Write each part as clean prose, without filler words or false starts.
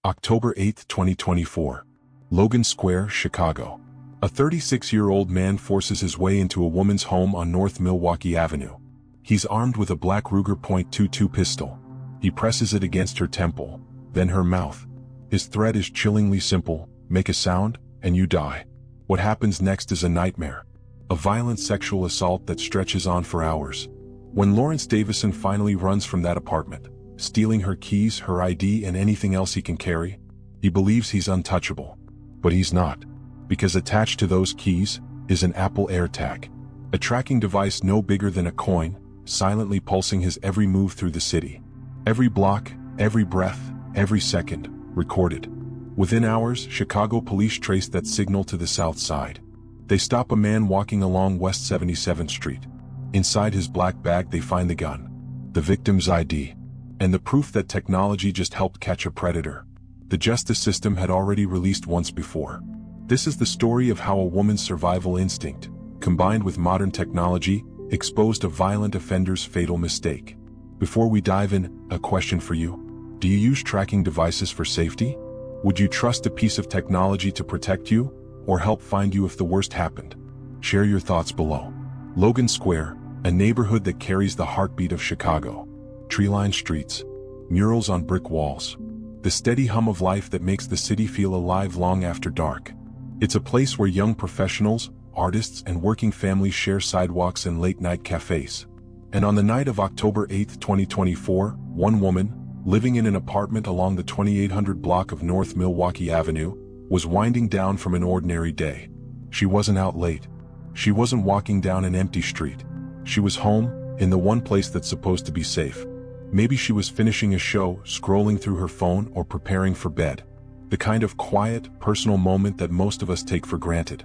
October 8, 2024. Logan Square, Chicago. A 36-year-old man forces his way into a woman's home on North Milwaukee Avenue. He's armed with a black Ruger .22 pistol. He presses it against her temple, then her mouth. His threat is chillingly simple: make a sound, and you die. What happens next is a nightmare. A violent sexual assault that stretches on for hours. When Lawrence Davison finally runs from that apartment, stealing her keys, her ID, and anything else he can carry, he believes he's untouchable. But he's not. Because attached to those keys is an Apple AirTag. A tracking device no bigger than a coin, silently pulsing his every move through the city. Every block, every breath, every second, recorded. Within hours, Chicago police trace that signal to the south side. They stop a man walking along West 77th Street. Inside his black bag they find the gun, the victim's ID, and the proof that technology just helped catch a predator. The justice system had already released once before. This is the story of how a woman's survival instinct, combined with modern technology, exposed a violent offender's fatal mistake. Before we dive in, a question for you. Do you use tracking devices for safety? Would you trust a piece of technology to protect you, or help find you if the worst happened? Share your thoughts below. Logan Square, a neighborhood that carries the heartbeat of Chicago. Tree-lined streets, murals on brick walls, the steady hum of life that makes the city feel alive long after dark. It's a place where young professionals, artists, and working families share sidewalks and late-night cafes. And on the night of October 8, 2024, one woman, living in an apartment along the 2800 block of North Milwaukee Avenue, was winding down from an ordinary day. She wasn't out late. She wasn't walking down an empty street. She was home, in the one place that's supposed to be safe. Maybe she was finishing a show, scrolling through her phone, or preparing for bed. The kind of quiet, personal moment that most of us take for granted.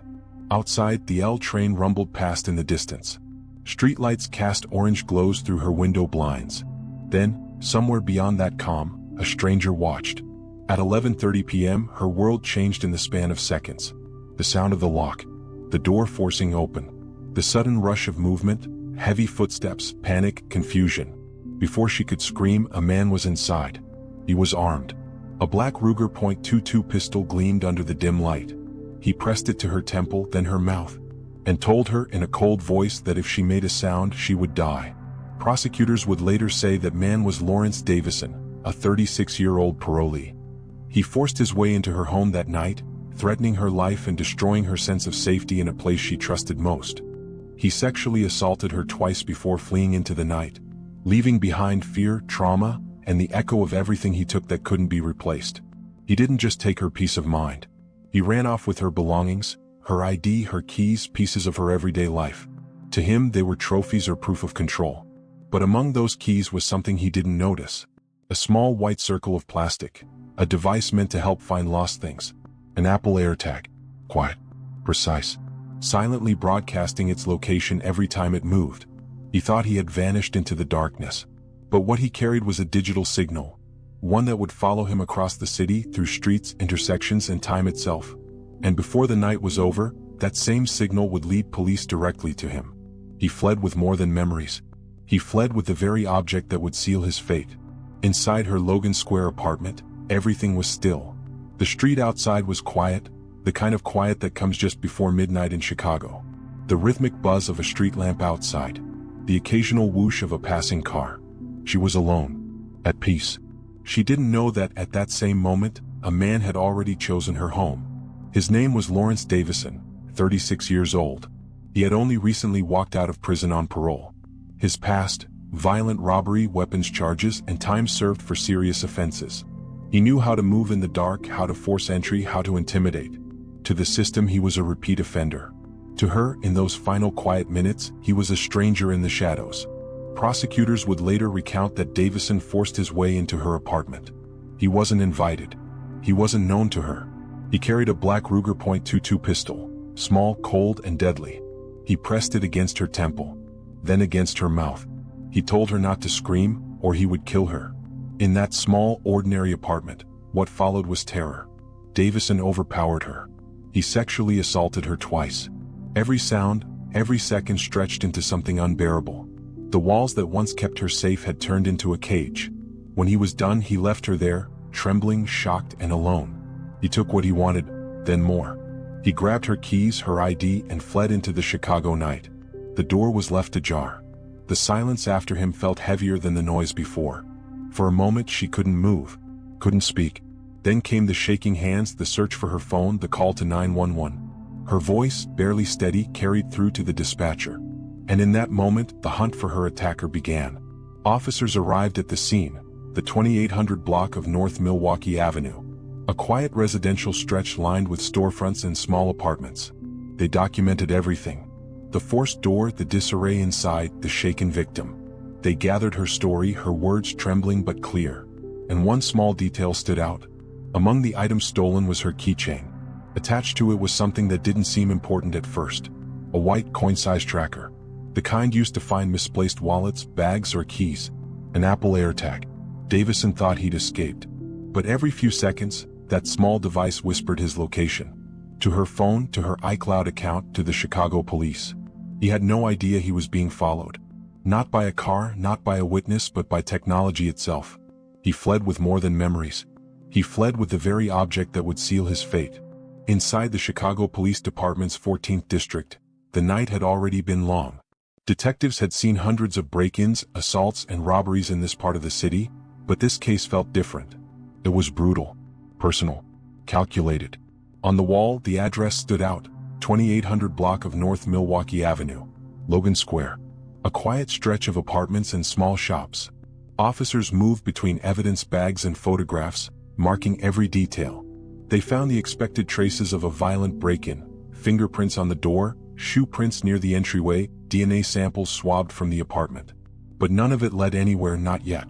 Outside, the L train rumbled past in the distance. Streetlights cast orange glows through her window blinds. Then, somewhere beyond that calm, a stranger watched. At 11:30 p.m., her world changed in the span of seconds. The sound of the lock, the door forcing open, the sudden rush of movement, heavy footsteps, panic, confusion. Before she could scream, a man was inside. He was armed. A black Ruger .22 pistol gleamed under the dim light. He pressed it to her temple, then her mouth, and told her in a cold voice that if she made a sound, she would die. Prosecutors would later say that man was Lawrence Davison, a 36-year-old parolee. He forced his way into her home that night, threatening her life and destroying her sense of safety in a place she trusted most. He sexually assaulted her twice before fleeing into the night, leaving behind fear, trauma, and the echo of everything he took that couldn't be replaced. He didn't just take her peace of mind. He ran off with her belongings, her ID, her keys, pieces of her everyday life. To him, they were trophies or proof of control. But among those keys was something he didn't notice. A small white circle of plastic, a device meant to help find lost things. An Apple AirTag. Quiet, precise, silently broadcasting its location every time it moved. He thought he had vanished into the darkness. But what he carried was a digital signal, one that would follow him across the city, through streets, intersections, and time itself. And before the night was over, that same signal would lead police directly to him. He fled with more than memories. He fled with the very object that would seal his fate. Inside her Logan Square apartment, everything was still. The street outside was quiet, the kind of quiet that comes just before midnight in Chicago. The rhythmic buzz of a street lamp outside, the occasional whoosh of a passing car. She was alone, at peace. She didn't know that at that same moment, a man had already chosen her home. His name was Lawrence Davison, 36 years old. He had only recently walked out of prison on parole. His past: violent robbery, weapons charges, and time served for serious offenses. He knew how to move in the dark, how to force entry, how to intimidate. To the system, he was a repeat offender. To her, in those final quiet minutes, he was a stranger in the shadows. Prosecutors would later recount that Davison forced his way into her apartment. He wasn't invited. He wasn't known to her. He carried a black Ruger .22 pistol, small, cold, and deadly. He pressed it against her temple, then against her mouth. He told her not to scream, or he would kill her. In that small, ordinary apartment, what followed was terror. Davison overpowered her. He sexually assaulted her twice. Every sound, every second stretched into something unbearable. The walls that once kept her safe had turned into a cage. When he was done, he left her there, trembling, shocked, and alone. He took what he wanted, then more. He grabbed her keys, her ID, and fled into the Chicago night. The door was left ajar. The silence after him felt heavier than the noise before. For a moment she couldn't move, couldn't speak. Then came the shaking hands, the search for her phone, the call to 911. Her voice, barely steady, carried through to the dispatcher. And in that moment, the hunt for her attacker began. Officers arrived at the scene, the 2800 block of North Milwaukee Avenue. A quiet residential stretch lined with storefronts and small apartments. They documented everything. The forced door, the disarray inside, the shaken victim. They gathered her story, her words trembling but clear. And one small detail stood out. Among the items stolen was her keychain. Attached to it was something that didn't seem important at first. A white coin-sized tracker. The kind used to find misplaced wallets, bags, or keys. An Apple AirTag. Davison thought he'd escaped. But every few seconds, that small device whispered his location. To her phone, to her iCloud account, to the Chicago police. He had no idea he was being followed. Not by a car, not by a witness, but by technology itself. He fled with more than memories. He fled with the very object that would seal his fate. Inside the Chicago Police Department's 14th District, the night had already been long. Detectives had seen hundreds of break-ins, assaults, and robberies in this part of the city, but this case felt different. It was brutal, personal, calculated. On the wall, the address stood out, 2800 block of North Milwaukee Avenue, Logan Square. A quiet stretch of apartments and small shops. Officers moved between evidence bags and photographs, marking every detail. They found the expected traces of a violent break-in, fingerprints on the door, shoe prints near the entryway, DNA samples swabbed from the apartment. But none of it led anywhere, not yet.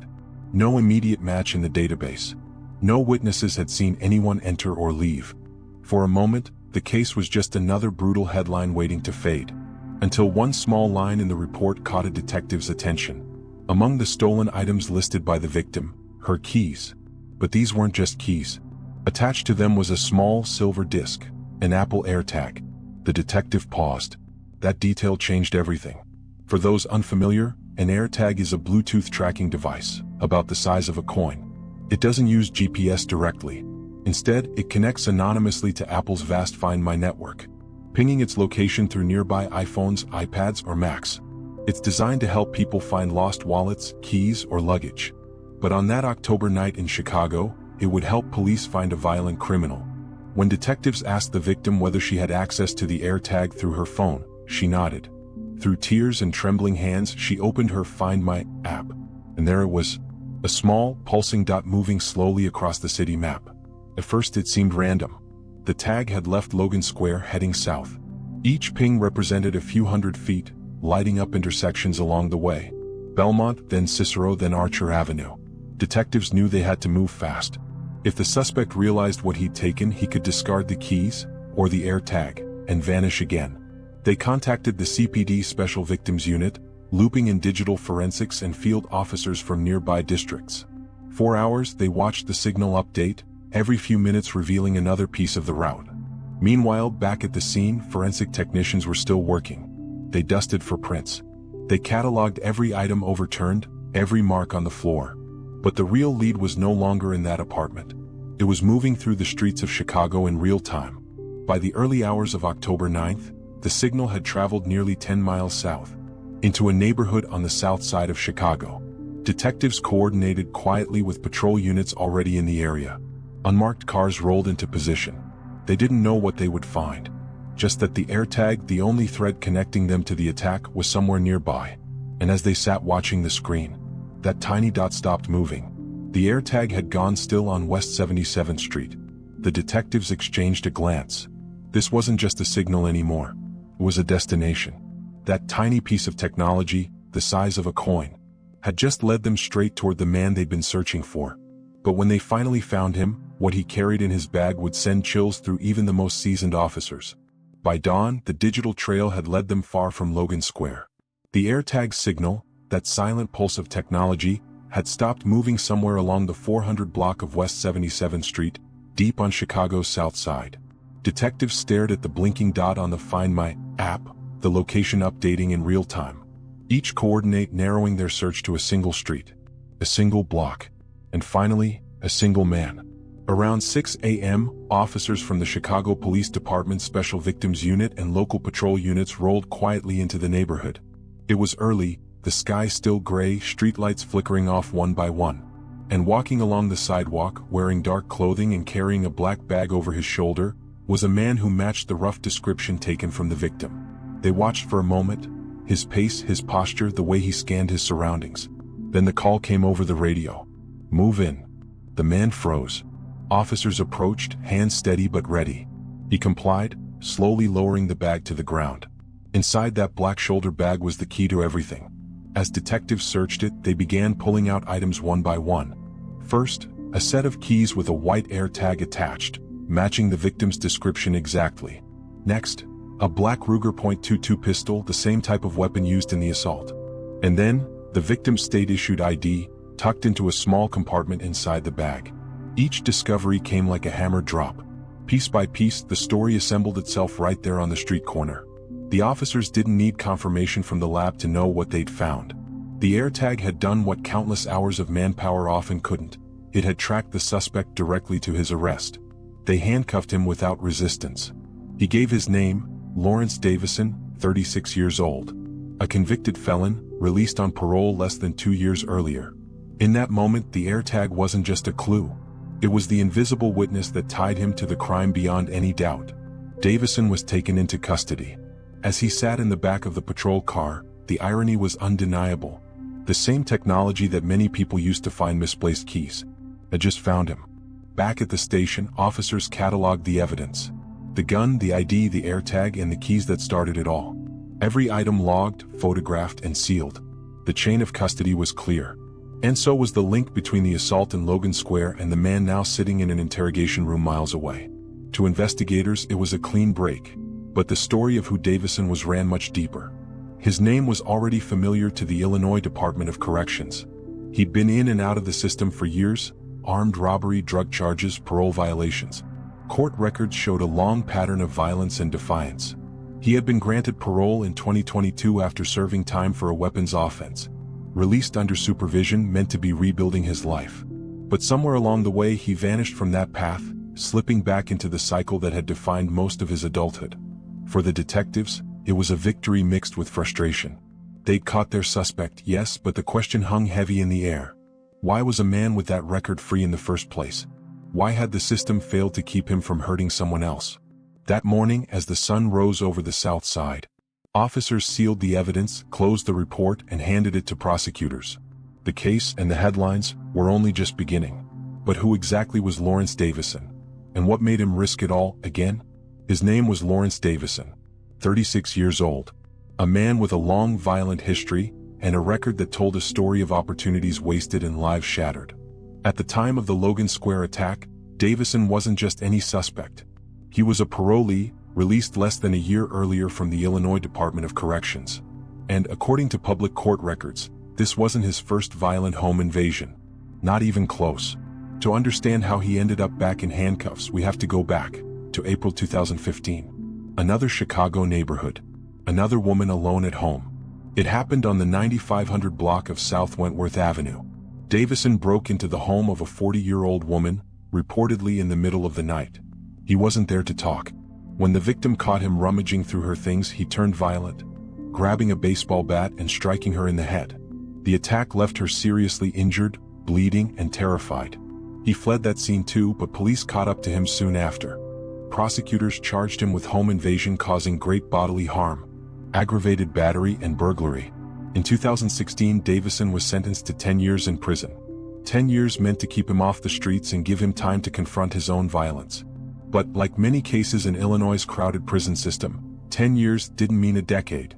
No immediate match in the database. No witnesses had seen anyone enter or leave. For a moment, the case was just another brutal headline waiting to fade. Until one small line in the report caught a detective's attention. Among the stolen items listed by the victim, her keys. But these weren't just keys. Attached to them was a small silver disc, an Apple AirTag. The detective paused. That detail changed everything. For those unfamiliar, an AirTag is a Bluetooth tracking device, about the size of a coin. It doesn't use GPS directly. Instead, it connects anonymously to Apple's vast Find My network, pinging its location through nearby iPhones, iPads, or Macs. It's designed to help people find lost wallets, keys, or luggage. But on that October night in Chicago, it would help police find a violent criminal. When detectives asked the victim whether she had access to the AirTag through her phone, she nodded. Through tears and trembling hands, she opened her Find My app. And there it was, a small, pulsing dot moving slowly across the city map. At first it seemed random. The tag had left Logan Square heading south. Each ping represented a few hundred feet, lighting up intersections along the way. Belmont, then Cicero, then Archer Avenue. Detectives knew they had to move fast. If the suspect realized what he'd taken, he could discard the keys, or the AirTag, and vanish again. They contacted the CPD Special Victims Unit, looping in digital forensics and field officers from nearby districts. For hours, they watched the signal update, every few minutes revealing another piece of the route. Meanwhile, back at the scene, forensic technicians were still working. They dusted for prints. They cataloged every item overturned, every mark on the floor. But the real lead was no longer in that apartment. It was moving through the streets of Chicago in real time. By the early hours of October 9th, the signal had traveled nearly 10 miles south, into a neighborhood on the south side of Chicago. Detectives coordinated quietly with patrol units already in the area. Unmarked cars rolled into position. They didn't know what they would find. Just that the AirTag, the only thread connecting them to the attack, was somewhere nearby. And as they sat watching the screen, that tiny dot stopped moving. The AirTag had gone still on West 77th Street. The detectives exchanged a glance. This wasn't just a signal anymore. It was a destination. That tiny piece of technology, the size of a coin, had just led them straight toward the man they'd been searching for. But when they finally found him, what he carried in his bag would send chills through even the most seasoned officers. By dawn, the digital trail had led them far from Logan Square. The AirTag signal, that silent pulse of technology, had stopped moving somewhere along the 400 block of West 77th Street, deep on Chicago's south side. Detectives stared at the blinking dot on the Find My app, the location updating in real time. Each coordinate narrowing their search to a single street, a single block. And finally, a single man. Around 6 a.m., officers from the Chicago Police Department's Special Victims Unit and local patrol units rolled quietly into the neighborhood. It was early, the sky still gray, streetlights flickering off one by one. And walking along the sidewalk, wearing dark clothing and carrying a black bag over his shoulder, was a man who matched the rough description taken from the victim. They watched for a moment, his pace, his posture, the way he scanned his surroundings. Then the call came over the radio. "Move in." The man froze. Officers approached, hands steady but ready. He complied, slowly lowering the bag to the ground. Inside that black shoulder bag was the key to everything. As detectives searched it, they began pulling out items one by one. First, a set of keys with a white AirTag attached, matching the victim's description exactly. Next, a black Ruger .22 pistol, the same type of weapon used in the assault. And then, the victim's state-issued ID, tucked into a small compartment inside the bag. Each discovery came like a hammer drop. Piece by piece, the story assembled itself right there on the street corner. The officers didn't need confirmation from the lab to know what they'd found. The AirTag had done what countless hours of manpower often couldn't. It had tracked the suspect directly to his arrest. They handcuffed him without resistance. He gave his name, Lawrence Davison, 36 years old. A convicted felon, released on parole less than 2 years earlier. In that moment, the AirTag wasn't just a clue. It was the invisible witness that tied him to the crime beyond any doubt. Davison was taken into custody. As he sat in the back of the patrol car, the irony was undeniable. The same technology that many people used to find misplaced keys had just found him. Back at the station, officers cataloged the evidence. The gun, the ID, the AirTag, and the keys that started it all. Every item logged, photographed, and sealed. The chain of custody was clear. And so was the link between the assault in Logan Square and the man now sitting in an interrogation room miles away. To investigators, it was a clean break. But the story of who Davison was ran much deeper. His name was already familiar to the Illinois Department of Corrections. He'd been in and out of the system for years, armed robbery, drug charges, parole violations. Court records showed a long pattern of violence and defiance. He had been granted parole in 2022 after serving time for a weapons offense. Released under supervision, meant to be rebuilding his life. But somewhere along the way he vanished from that path, slipping back into the cycle that had defined most of his adulthood. For the detectives, it was a victory mixed with frustration. They'd caught their suspect, yes, but the question hung heavy in the air. Why was a man with that record free in the first place? Why had the system failed to keep him from hurting someone else? That morning, as the sun rose over the south side, officers sealed the evidence, closed the report, and handed it to prosecutors. The case and the headlines were only just beginning. But who exactly was Lawrence Davison? And what made him risk it all again? His name was Lawrence Davison, 36 years old. A man with a long violent history and a record that told a story of opportunities wasted and lives shattered. At the time of the Logan Square attack, Davison wasn't just any suspect. He was a parolee, released less than a year earlier from the Illinois Department of Corrections. And according to public court records, this wasn't his first violent home invasion. Not even close. To understand how he ended up back in handcuffs, we have to go back to April 2015. Another Chicago neighborhood. Another woman alone at home. It happened on the 9500 block of South Wentworth Avenue. Davison broke into the home of a 40-year-old woman, reportedly in the middle of the night. He wasn't there to talk. When the victim caught him rummaging through her things, he turned violent, grabbing a baseball bat and striking her in the head. The attack left her seriously injured, bleeding, and terrified. He fled that scene too, but police caught up to him soon after. Prosecutors charged him with home invasion causing great bodily harm, aggravated battery, and burglary. In 2016, Davison was sentenced to 10 years in prison. 10 years meant to keep him off the streets and give him time to confront his own violence. But like many cases in Illinois' crowded prison system, 10 years didn't mean a decade.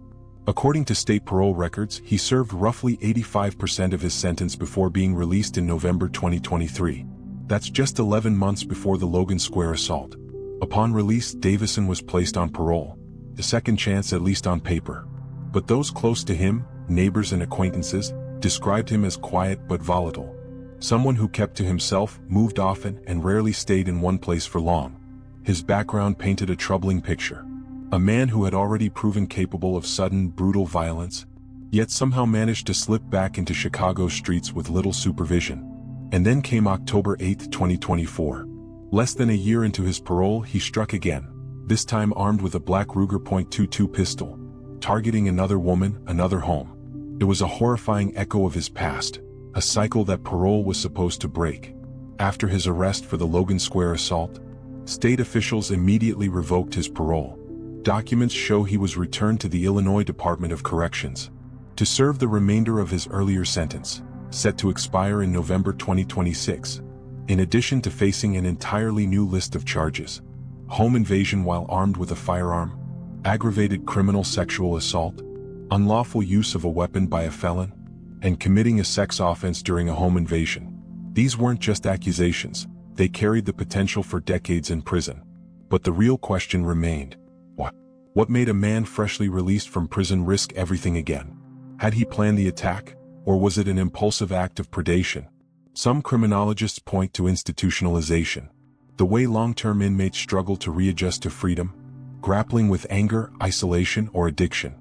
According to state parole records, he served roughly 85% of his sentence before being released in November 2023. That's just 11 months before the Logan Square assault. Upon release, Davison was placed on parole, a second chance at least on paper. But those close to him, neighbors and acquaintances, described him as quiet but volatile. Someone who kept to himself, moved often, and rarely stayed in one place for long. His background painted a troubling picture. A man who had already proven capable of sudden, brutal violence, yet somehow managed to slip back into Chicago's streets with little supervision. And then came October 8, 2024. Less than a year into his parole, he struck again, this time armed with a black Ruger .22 pistol, targeting another woman, another home. It was a horrifying echo of his past, a cycle that parole was supposed to break. After his arrest for the Logan Square assault, state officials immediately revoked his parole. Documents show he was returned to the Illinois Department of Corrections to serve the remainder of his earlier sentence, set to expire in November 2026. In addition to facing an entirely new list of charges: home invasion while armed with a firearm, aggravated criminal sexual assault, unlawful use of a weapon by a felon, and committing a sex offense during a home invasion. These weren't just accusations, they carried the potential for decades in prison. But the real question remained: what made a man freshly released from prison risk everything again? Had he planned the attack, or was it an impulsive act of predation? Some criminologists point to institutionalization, the way long-term inmates struggle to readjust to freedom, grappling with anger, isolation, or addiction.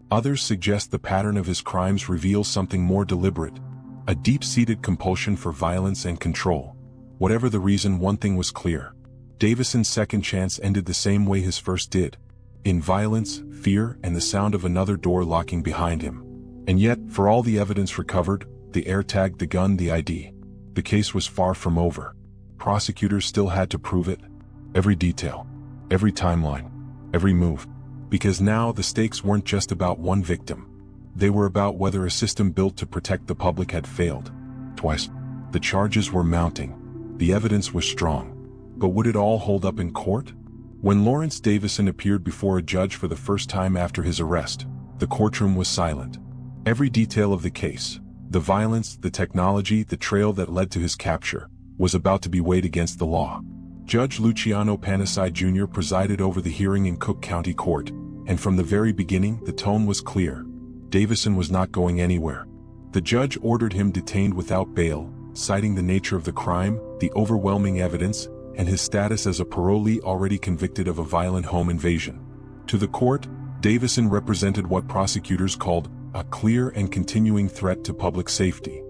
Others suggest the pattern of his crimes reveals something more deliberate, a deep-seated compulsion for violence and control. Whatever the reason, one thing was clear: Davison's second chance ended the same way his first did, in violence, fear, and the sound of another door locking behind him. And yet, for all the evidence recovered, the AirTag, the gun, the ID, the case was far from over. Prosecutors still had to prove it. Every detail, every timeline, every move. Because now the stakes weren't just about one victim. They were about whether a system built to protect the public had failed. Twice. The charges were mounting. The evidence was strong. But would it all hold up in court? When Lawrence Davison appeared before a judge for the first time after his arrest, the courtroom was silent. Every detail of the case, the violence, the technology, the trail that led to his capture, was about to be weighed against the law. Judge Luciano Panasai Jr. presided over the hearing in Cook County Court, and from the very beginning, the tone was clear. Davison was not going anywhere. The judge ordered him detained without bail, citing the nature of the crime, the overwhelming evidence, and his status as a parolee already convicted of a violent home invasion. To the court, Davison represented what prosecutors called a clear and continuing threat to public safety.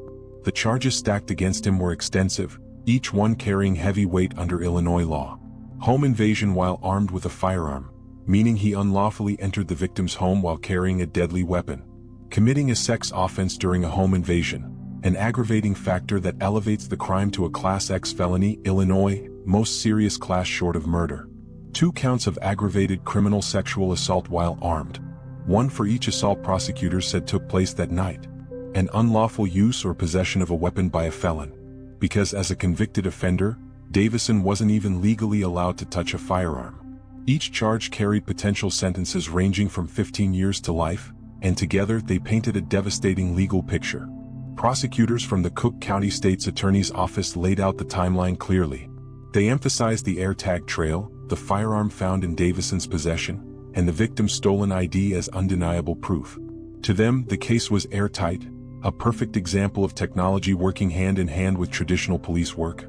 The charges stacked against him were extensive, each one carrying heavy weight under Illinois law. Home invasion while armed with a firearm, meaning he unlawfully entered the victim's home while carrying a deadly weapon. Committing a sex offense during a home invasion, an aggravating factor that elevates the crime to a Class X felony, Illinois, most serious class short of murder. 2 counts of aggravated criminal sexual assault while armed, one for each assault prosecutors said took place that night. An unlawful use or possession of a weapon by a felon, because as a convicted offender, Davison wasn't even legally allowed to touch a firearm. Each charge carried potential sentences ranging from 15 years to life, and together they painted a devastating legal picture. Prosecutors from the Cook County State's Attorney's Office laid out the timeline clearly. They emphasized the AirTag trail, the firearm found in Davison's possession, and the victim's stolen ID as undeniable proof. To them, the case was airtight, a perfect example of technology working hand in hand with traditional police work.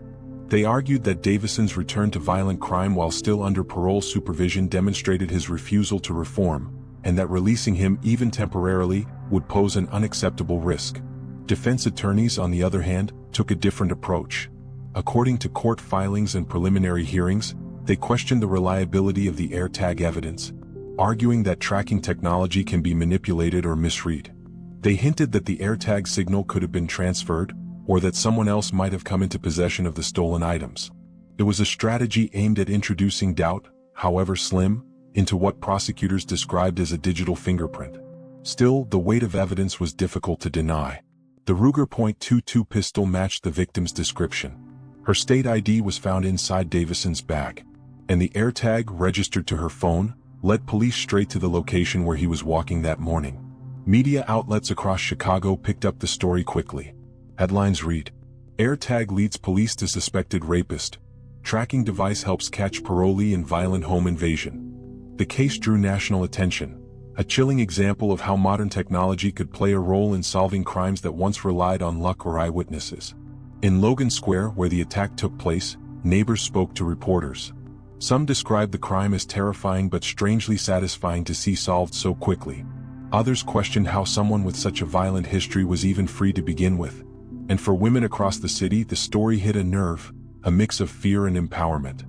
They argued that Davison's return to violent crime while still under parole supervision demonstrated his refusal to reform, and that releasing him even temporarily would pose an unacceptable risk. Defense attorneys, on the other hand, took a different approach. According to court filings and preliminary hearings, they questioned the reliability of the AirTag evidence, arguing that tracking technology can be manipulated or misread. They hinted that the AirTag signal could have been transferred, or that someone else might have come into possession of the stolen items. It was a strategy aimed at introducing doubt, however slim, into what prosecutors described as a digital fingerprint. Still, the weight of evidence was difficult to deny. The Ruger .22 pistol matched the victim's description. Her state ID was found inside Davison's bag, and the AirTag registered to her phone led police straight to the location where he was walking that morning. Media outlets across Chicago picked up the story quickly. Headlines read, AirTag leads police to suspected rapist. Tracking device helps catch parolee in violent home invasion. The case drew national attention, a chilling example of how modern technology could play a role in solving crimes that once relied on luck or eyewitnesses. In Logan Square, where the attack took place, neighbors spoke to reporters. Some described the crime as terrifying but strangely satisfying to see solved so quickly. Others questioned how someone with such a violent history was even free to begin with. And for women across the city, the story hit a nerve, a mix of fear and empowerment.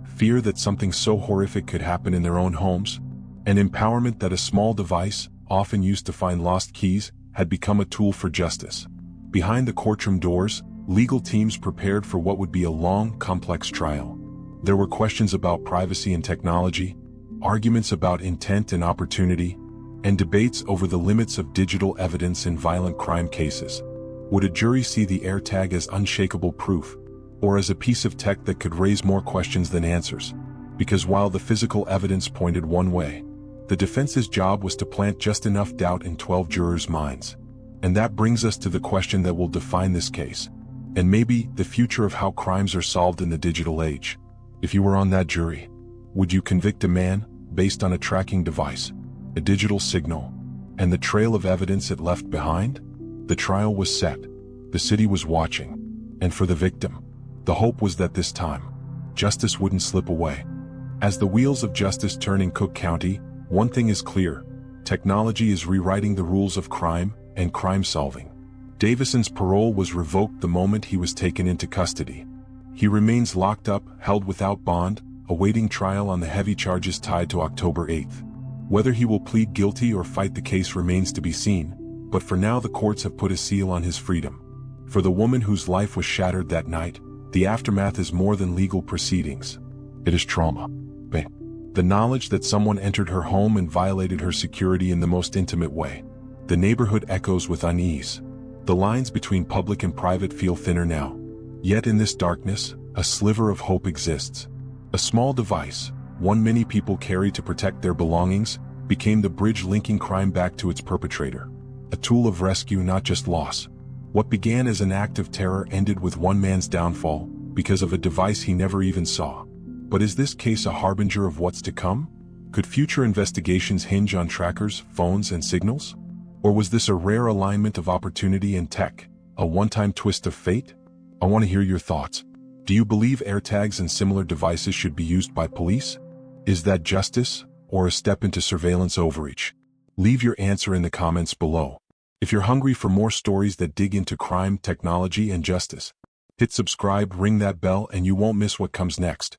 Fear that something so horrific could happen in their own homes, and empowerment that a small device, often used to find lost keys, had become a tool for justice. Behind the courtroom doors, legal teams prepared for what would be a long, complex trial. There were questions about privacy and technology, arguments about intent and opportunity, and debates over the limits of digital evidence in violent crime cases. Would a jury see the AirTag as unshakable proof, or as a piece of tech that could raise more questions than answers? Because while the physical evidence pointed one way, the defense's job was to plant just enough doubt in 12 jurors' minds. And that brings us to the question that will define this case, and maybe the future of how crimes are solved in the digital age. If you were on that jury, would you convict a man based on a tracking device, a digital signal, and the trail of evidence it left behind? The trial was set, the city was watching, and for the victim, the hope was that this time, justice wouldn't slip away. As the wheels of justice turn in Cook County, one thing is clear: technology is rewriting the rules of crime and crime solving. Davison's parole was revoked the moment he was taken into custody. He remains locked up, held without bond, awaiting trial on the heavy charges tied to October 8th. Whether he will plead guilty or fight the case remains to be seen, but for now the courts have put a seal on his freedom. For the woman whose life was shattered that night, the aftermath is more than legal proceedings. It is trauma. The knowledge that someone entered her home and violated her security in the most intimate way. The neighborhood echoes with unease. The lines between public and private feel thinner now. Yet in this darkness, a sliver of hope exists. A small device, one many people carry to protect their belongings, became the bridge linking crime back to its perpetrator. A tool of rescue, not just loss. What began as an act of terror ended with one man's downfall, because of a device he never even saw. But is this case a harbinger of what's to come? Could future investigations hinge on trackers, phones, and signals? Or was this a rare alignment of opportunity and tech, a one-time twist of fate? I want to hear your thoughts. Do you believe AirTags and similar devices should be used by police? Is that justice, or a step into surveillance overreach? Leave your answer in the comments below. If you're hungry for more stories that dig into crime, technology, and justice, hit subscribe, ring that bell, and you won't miss what comes next.